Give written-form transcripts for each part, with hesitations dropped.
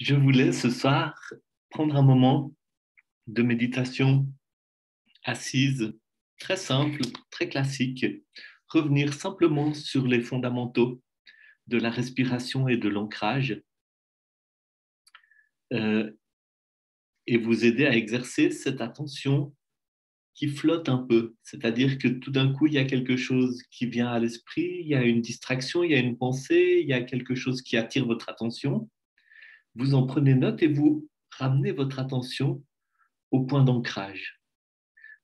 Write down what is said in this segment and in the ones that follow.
Je voulais ce soir prendre un moment de méditation assise, très simple, très classique, revenir simplement sur les fondamentaux de la respiration et de l'ancrage euh, et vous aider à exercer cette attention qui flotte un peu. C'est-à-dire que tout d'un coup, il y a quelque chose qui vient à l'esprit, il y a une distraction, il y a une pensée, il y a quelque chose qui attire votre attention. Vous en prenez note et vous ramenez votre attention au point d'ancrage.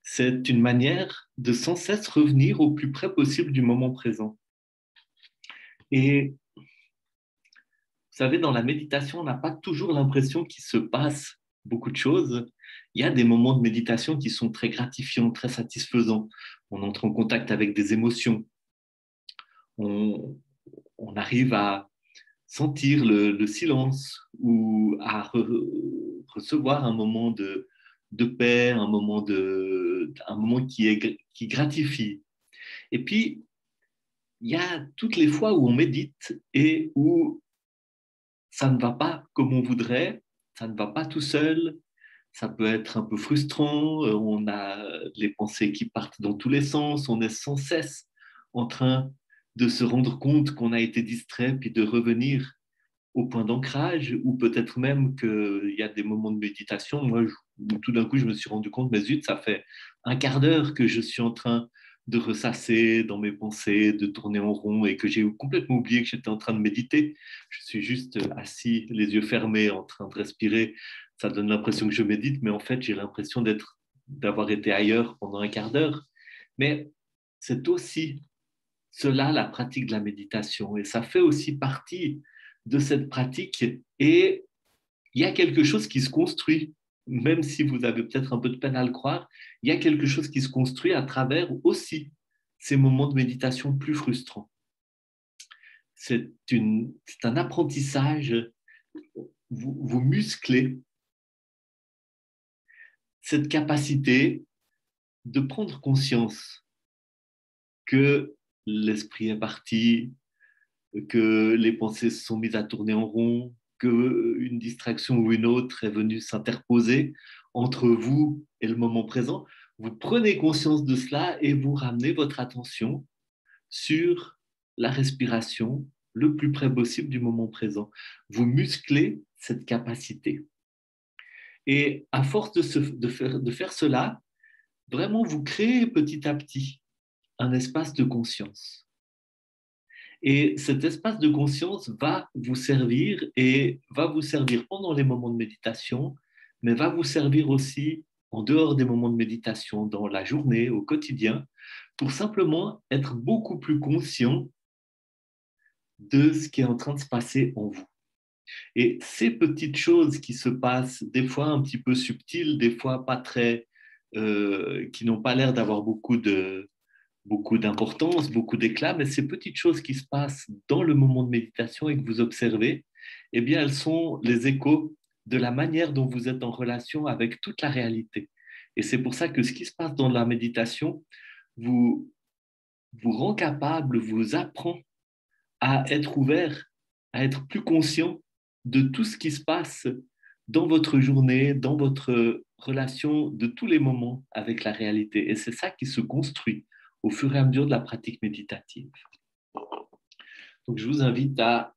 C'est une manière de sans cesse revenir au plus près possible du moment présent. Et vous savez, dans la méditation, on n'a pas toujours l'impression qu'il se passe beaucoup de choses. Il y a des moments de méditation qui sont très gratifiants, très satisfaisants. On entre en contact avec des émotions. On, on arrive à sentir le silence ou à recevoir un moment de paix, un moment qui gratifie. Et puis, il y a toutes les fois où on médite et où ça ne va pas comme on voudrait, ça ne va pas tout seul, ça peut être un peu frustrant, on a les pensées qui partent dans tous les sens, on est sans cesse en train de se rendre compte qu'on a été distrait, puis de revenir au point d'ancrage, ou peut-être même qu'il y a des moments de méditation, où tout d'un coup je me suis rendu compte, mais zut, ça fait un quart d'heure que je suis en train de ressasser dans mes pensées, de tourner en rond, et que j'ai complètement oublié que j'étais en train de méditer. Je suis juste assis, les yeux fermés, en train de respirer. Ça donne l'impression que je médite, mais en fait, j'ai l'impression d'avoir été ailleurs pendant un quart d'heure. Mais c'est aussi cela, la pratique de la méditation. Et ça fait aussi partie de cette pratique. Et il y a quelque chose qui se construit, même si vous avez peut-être un peu de peine à le croire, il y a quelque chose qui se construit à travers aussi ces moments de méditation plus frustrants. C'est un apprentissage, vous musclez cette capacité de prendre conscience que l'esprit est parti, que les pensées se sont mises à tourner en rond, qu'une distraction ou une autre est venue s'interposer entre vous et le moment présent. Vous prenez conscience de cela et vous ramenez votre attention sur la respiration le plus près possible du moment présent. Vous musclez cette capacité. Et à force de faire cela, vraiment, vous créez petit à petit un espace de conscience. Et cet espace de conscience va vous servir et va vous servir pendant les moments de méditation, mais va vous servir aussi en dehors des moments de méditation, dans la journée, au quotidien, pour simplement être beaucoup plus conscient de ce qui est en train de se passer en vous. Et ces petites choses qui se passent, des fois un petit peu subtiles, des fois pas très, qui n'ont pas l'air d'avoir beaucoup d'importance, beaucoup d'éclat, mais ces petites choses qui se passent dans le moment de méditation et que vous observez, eh bien, elles sont les échos de la manière dont vous êtes en relation avec toute la réalité. Et c'est pour ça que ce qui se passe dans la méditation vous, vous rend capable, vous apprend à être ouvert, à être plus conscient de tout ce qui se passe dans votre journée, dans votre relation de tous les moments avec la réalité. Et c'est ça qui se construit au fur et à mesure de la pratique méditative. Donc, je vous invite à